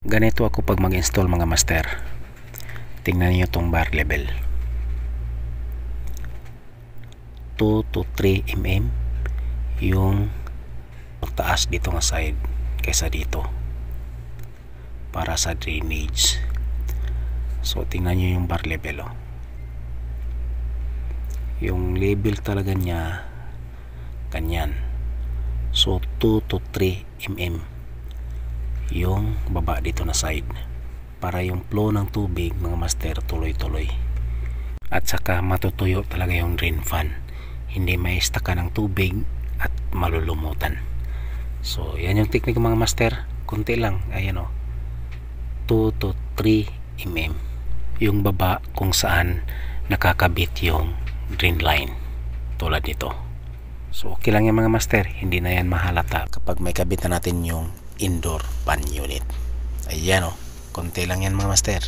Ganito ako pag mag-install mga master. Tingnan niyo tong bar level, 2 to 3 mm yung taas dito nga side kaysa dito para sa drainage. So tingnan nyo yung bar level, yung level talaga niya ganyan. So 2 to 3 mm yung baba dito na side para yung flow ng tubig mga master tuloy-tuloy, at saka matutuyo talaga yung drain fan, hindi may staka ng tubig at malulumutan. So yan yung technique mga master, kunti lang, ayan 2 to 3 mm yung baba kung saan nakakabit yung drain line tulad nito. So okay lang yan mga master, hindi na yan mahalata kapag may kabit na natin yung indoor fan unit. Ayan konti lang yan mga master.